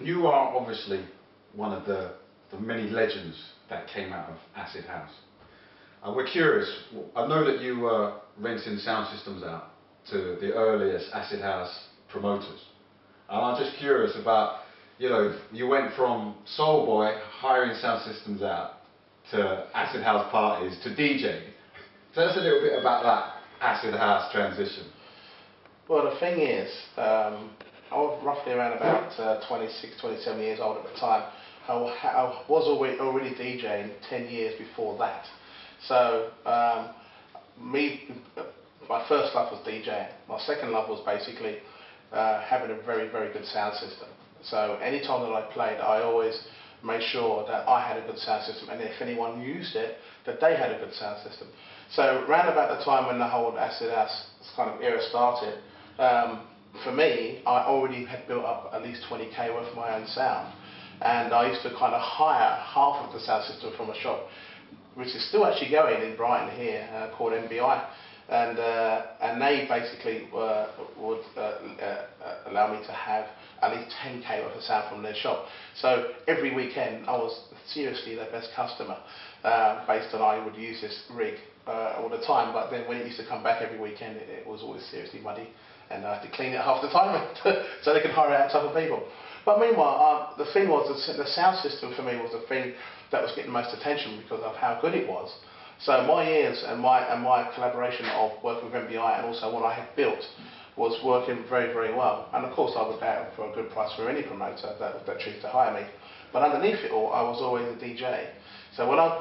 You are obviously one of the many legends that came out of Acid House. We're curious, I know that you were renting sound systems out to the earliest Acid House promoters. And I'm just curious about, you know, you went from Soul Boy hiring sound systems out to Acid House parties to DJing. Tell us a little bit about that Acid House transition. Well, the thing is, I was roughly around about 26, 27 years old at the time. I was already DJing 10 years before that. So, my first love was DJing. My second love was basically having a very, very good sound system. So, any time that I played, I always made sure that I had a good sound system, and if anyone used it, that they had a good sound system. So, around about the time when the whole Acid House kind of era started, for me, I already had built up at least 20k worth of my own sound, and I used to kind of hire half of the sound system from a shop, which is still actually going in Brighton here, called MBI, and they basically would allow me to have at least 10k worth of sound from their shop. So every weekend I was seriously their best customer, based on I would use this rig all the time, but then when it used to come back every weekend, it was always seriously muddy, and I had to clean it half the time so they could hire out to other people. But meanwhile, the thing was, the sound system for me was the thing that was getting the most attention because of how good it was. So my ears and my collaboration of working with MBI and also what I had built was working very, very well. And of course I would pay it for a good price for any promoter that chose to hire me. But underneath it all, I was always a DJ. So when I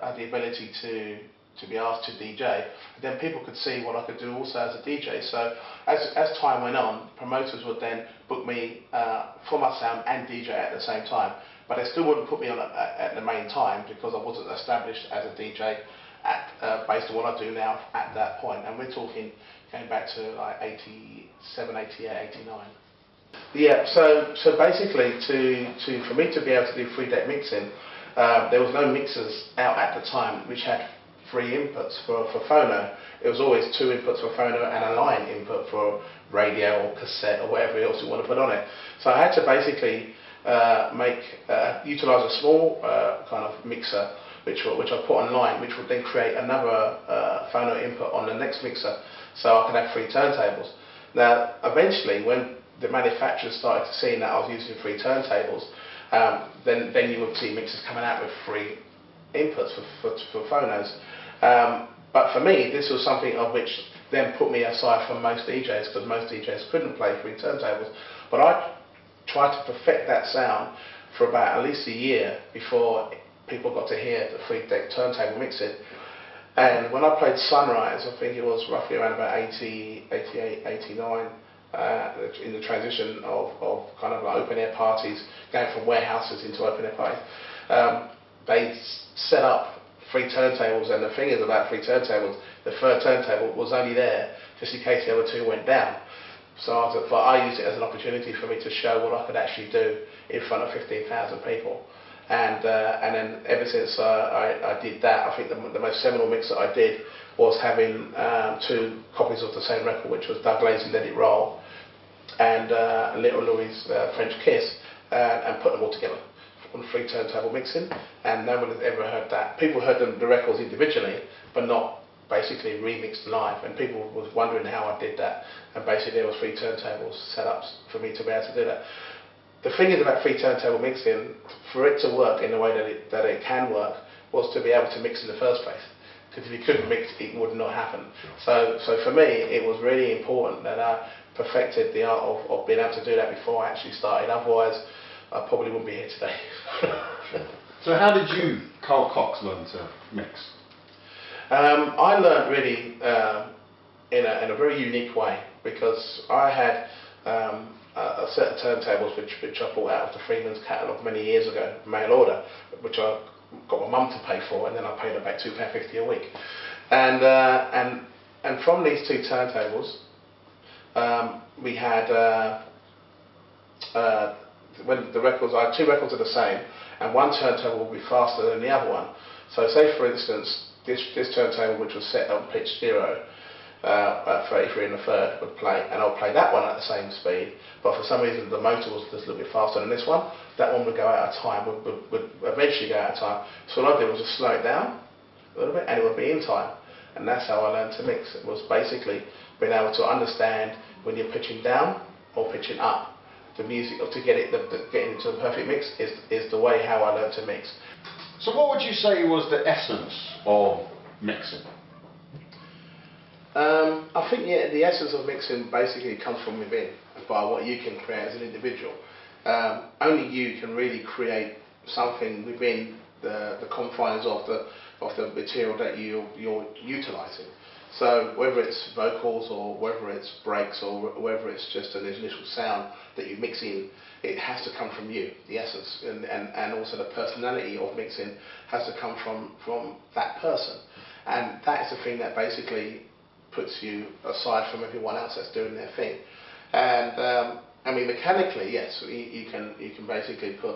had the ability to be asked to DJ, then people could see what I could do also as a DJ. So as time went on, promoters would then book me for my sound and DJ at the same time. But they still wouldn't put me on at the main time because I wasn't established as a DJ based on what I do now at that point. And we're talking going back to like 87, 88, 89. Yeah, so basically for me to be able to do 3-deck mixing, there was no mixers out at the time which had 3 inputs for phono. It was always 2 inputs for phono and a line input for radio or cassette or whatever else you want to put on it. So I had to basically utilize a small kind of mixer which I put online, which would then create another phono input on the next mixer, so I could have 3 turntables. Now eventually, when the manufacturers started to see that I was using 3 turntables, then you would see mixers coming out with 3 inputs for phonos. But for me, this was something of which then put me aside from most DJs, because most DJs couldn't play 3 turntables. But I tried to perfect that sound for about at least a year before people got to hear the 3-deck turntable mixing. And when I played Sunrise, I think it was roughly around about 80, 88, 89, in the transition of kind of like open air parties, going from warehouses into open air parties, they set up 3 turntables, and the thing is about 3 turntables, the 3rd turntable was only there just in case the other 2 went down. So I used it as an opportunity for me to show what I could actually do in front of 15,000 people. And then ever since I did that, I think the most seminal mix that I did was having 2 copies of the same record, which was Doug Lazy Let It Roll and Little Louis' French Kiss, and put them all together on 3 turntable mixing, and no one had ever heard that. People heard the records individually, but not basically remixed live, and people was wondering how I did that, and basically there was 3 turntables set up for me to be able to do that. The thing is about 3 turntable mixing, for it to work in the way that it can work, was to be able to mix in the first place, because if you couldn't mix, it would not happen. So for me, it was really important that I perfected the art of being able to do that before I actually started, otherwise I probably wouldn't be here today. So how did you, Carl Cox, learn to mix? I learned really in a very unique way, because I had a set of turntables which I bought out of the Freeman's catalogue many years ago, mail order, which I got my mum to pay for, and then I paid her back £2.50 a week. And from these 2 turntables, we had when the records, I had 2 records are the same, and one turntable will be faster than the other one. So say for instance, this turntable, which was set on pitch 0, at 33 and a third would play, and I'll play that one at the same speed, but for some reason the motor was just a little bit faster than this one. That one would go out of time, would eventually go out of time. So what I did was just slow it down a little bit, and it would be in time. And that's how I learned to mix. It was basically being able to understand when you're pitching down or pitching up. The music, to get it, getting into the perfect mix is the way how I learned to mix. So what would you say was the essence of mixing? I think the essence of mixing basically comes from within, by what you can create as an individual. Only you can really create something within the confines of the material that you're utilising. So whether it's vocals or whether it's breaks or whether it's just an initial sound that you mix in, it has to come from you, the essence, and also the personality of mixing has to come from that person. And that is the thing that basically puts you aside from everyone else that's doing their thing. And I mean, mechanically, yes, you can basically put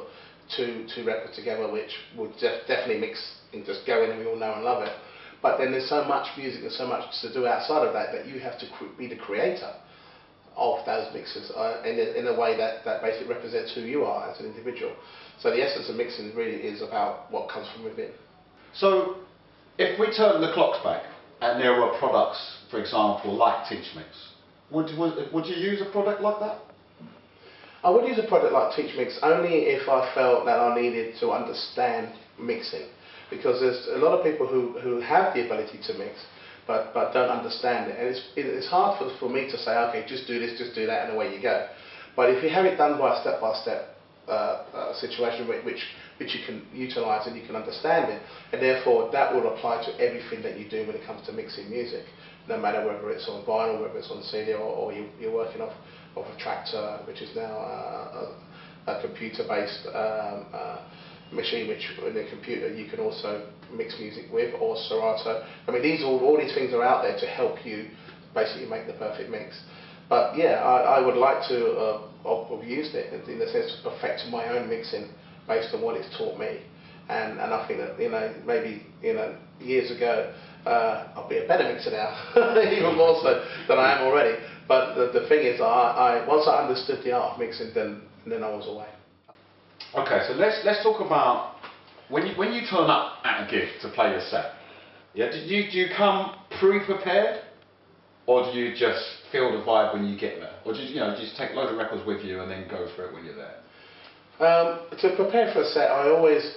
two records together which would definitely mix and just go in and we all know and love it. But then there's so much music and so much to do outside of that you have to be the creator of those mixes in a way that basically represents who you are as an individual. So the essence of mixing really is about what comes from within. So if we turn the clocks back and there were products, for example, like TeachMix, would you use a product like that? I would use a product like TeachMix only if I felt that I needed to understand mixing. Because there's a lot of people who have the ability to mix, but don't understand it. And it's hard for me to say, okay, just do this, just do that, and away you go. But if you have it done by a step-by-step situation which you can utilise and you can understand it, and therefore that will apply to everything that you do when it comes to mixing music, no matter whether it's on vinyl, whether it's on CD, or you're working off a Traktor, which is now a computer-based machine, which in a computer you can also mix music with, or Serato. I mean, all these things are out there to help you basically make the perfect mix. But yeah, I would like to have used it in the sense of perfecting my own mixing based on what it's taught me. And I think that maybe years ago I'll be a better mixer now, even more so than I am already. But the thing is, once I understood the art of mixing, then I was away. Okay, so let's talk about when you turn up at a gig to play your set. Yeah, do you come pre-prepared, or do you just feel the vibe when you get there, or do you just take a load of records with you and then go for it when you're there? To prepare for a set, I always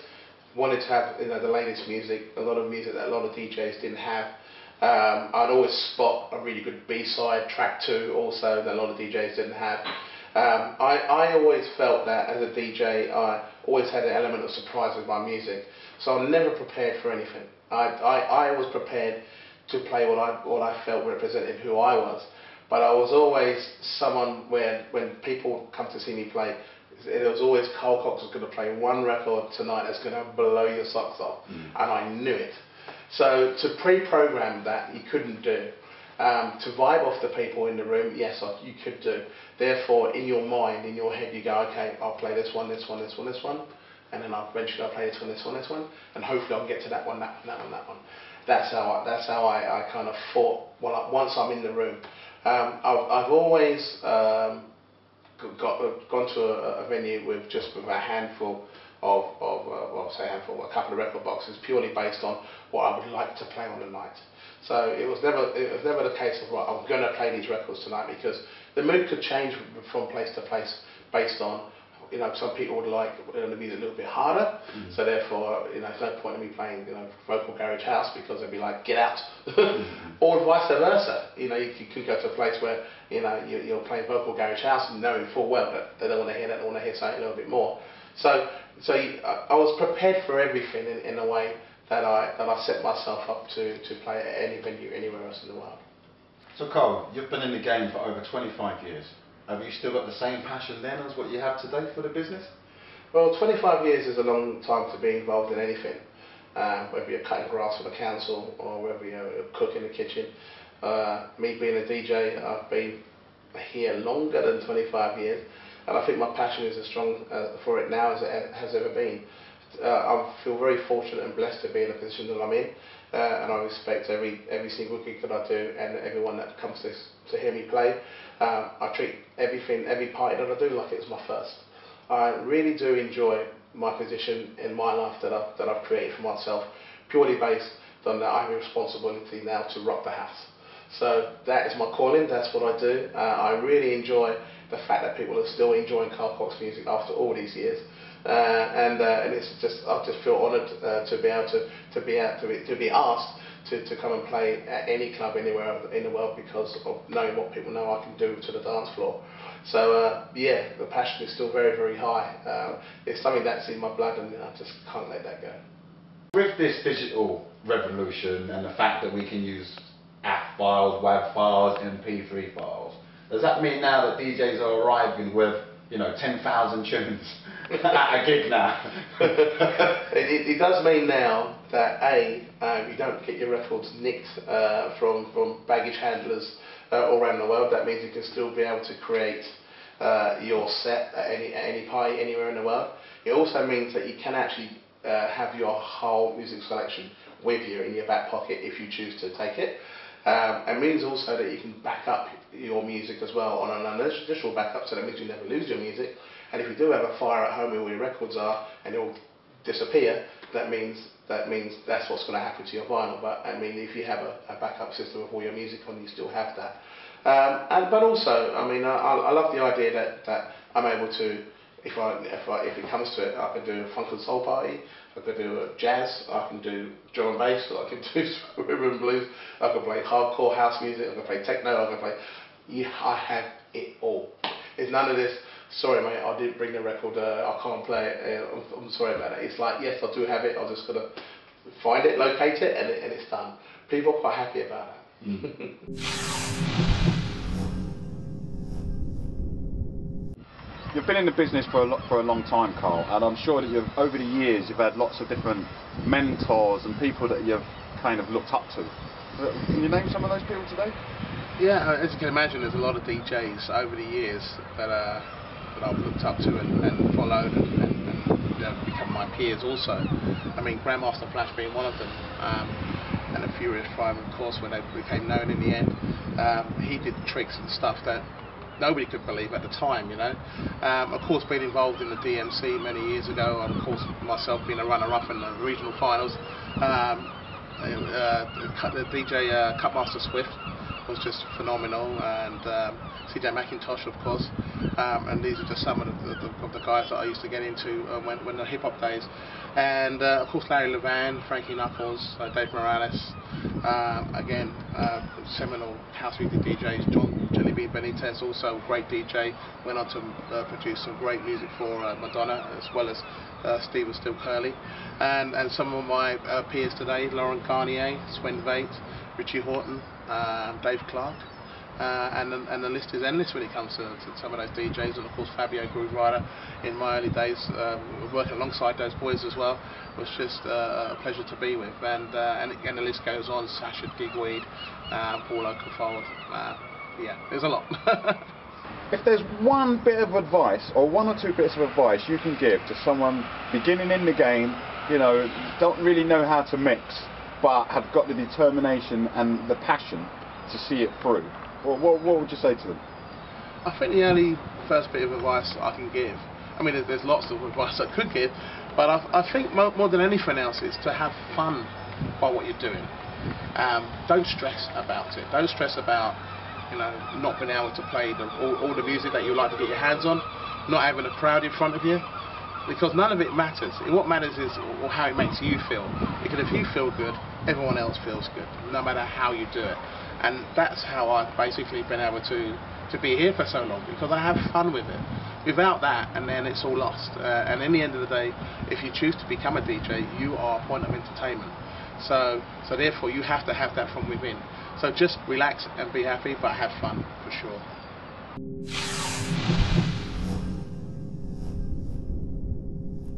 wanted to have the latest music, a lot of music that a lot of DJs didn't have. I'd always spot a really good B-side, track 2 also, that a lot of DJs didn't have. I always felt that as a DJ I always had an element of surprise with my music, so I'm never prepared for anything. I was prepared to play what I felt represented who I was, but I was always someone when people come to see me play, it was always Carl Cox was going to play one record tonight that's going to blow your socks off, and I knew it. So to pre-program that you couldn't do. To vibe off the people in the room, yes, you could do. Therefore, in your mind, in your head, you go, okay, I'll play this one, this one, this one, this one, and then eventually I'll play this one, this one, this one, and hopefully I'll get to that one, that one, that one, that one. That's how I kind of thought. Well, once I'm in the room, I've always gone to a venue with a handful a couple of record boxes, purely based on what I would like to play on the night. So it was never the case of, right, I'm going to play these records tonight, because the mood could change from place to place based on, some people would like the music a little bit harder, so therefore, there's no point in me playing, vocal garage house, because they'd be like, get out, or vice versa. You could go to a place where, you're playing vocal garage house and knowing full well that they don't want to hear that, they want to hear something a little bit more. So I was prepared for everything in a way that I set myself up to play at any venue anywhere else in the world. So Carl, you've been in the game for over 25 years. Have you still got the same passion then as what you have today for the business? Well, 25 years is a long time to be involved in anything, whether you're cutting grass for the council or whether you're a cook in the kitchen. Me being a DJ, I've been here longer than 25 years. And I think my passion is as strong for it now as it has ever been. I feel very fortunate and blessed to be in the position that I'm in, and I respect every single gig that I do and everyone that comes to hear me play. I treat every party that I do like it's my first. I really do enjoy my position in my life that I've created for myself, purely based on that I have a responsibility now to rock the house. So that is my calling, that's what I do. I really enjoy the fact that people are still enjoying Carl Cox music after all these years. And it's just, I just feel honoured to be able to be asked to come and play at any club anywhere in the world because of knowing what people know I can do to the dance floor. So yeah, the passion is still very, very high. It's something that's in my blood and I just can't let that go. With this digital revolution and the fact that we can use app files, WAV files, MP3 files, does that mean now that DJs are arriving with, you know, 10,000 tunes at a gig now? It does mean now that you don't get your records nicked from baggage handlers all around the world. That means you can still be able to create your set at any party anywhere in the world. It also means that you can actually have your whole music selection with you in your back pocket if you choose to take it. It means also that you can back up your music as well on an additional backup, so that means you never lose your music. And if you do have a fire at home where all your records are and they'll disappear, that means that's what's going to happen to your vinyl. But I mean, if you have a backup system of all your music on, you still have that. But also, I mean, I love the idea that I'm able to, if it comes to it, I can do a funk and soul party, I can do a jazz, I can do drum and bass, I can do rhythm and blues, I can play hardcore house music, I can play techno, I can play. Yeah, I have it all. It's none of this. Sorry, mate, I didn't bring the record. I can't play it. I'm sorry about it. It's like, yes, I do have it. I've just got to find it, locate it, and it's done. People are quite happy about that. You've been in the business for a long time, Carl, and I'm sure that over the years you've had lots of different mentors and people that you've kind of looked up to. Can you name some of those people today? Yeah, as you can imagine, there's a lot of DJs over the years that I've looked up to and followed and become my peers also. I mean, Grandmaster Flash being one of them, and the Furious Five, of course, when they became known in the end. He did tricks and stuff that nobody could believe at the time, you know. Of course, being involved in the DMC many years ago, and of course myself being a runner-up in the regional finals, the DJ Cutmaster Swift was just phenomenal, and CJ McIntosh, of course, and these are just some of the guys that I used to get into when the hip-hop days, and of course Larry Levan, Frankie Knuckles, Dave Morales, again, seminal house music DJs, John Jellybean Benitez, also a great DJ, went on to produce some great music for Madonna, as well as Stephen Still Curly, and some of my peers today, Laurent Garnier, Swen Veit, Richie Horton, Dave Clark, and the list is endless when it comes to some of those DJs, and of course Fabio Groove Rider in my early days, working alongside those boys as well, was just a pleasure to be with, and the list goes on, Sasha Digweed, Paul Oakenfold, yeah, there's a lot. If there's one bit of advice, or one or two bits of advice you can give to someone beginning in the game, you know, don't really know how to mix, but have got the determination and the passion to see it through, what would you say to them? I think the first bit of advice I can give, I mean there's lots of advice I could give, but I think more than anything else is to have fun by what you're doing. Don't stress about it. Don't stress about, you know, not being able to play all the music that you like to get your hands on, not having a crowd in front of you, because none of it matters. What matters is how it makes you feel, because if you feel good, everyone else feels good, no matter how you do it. And that's how I've basically been able to be here for so long, because I have fun with it. Without that, and then it's all lost. And in the end of the day, if you choose to become a DJ, you are a point of entertainment. So therefore you have to have that from within. So just relax and be happy, but have fun, for sure.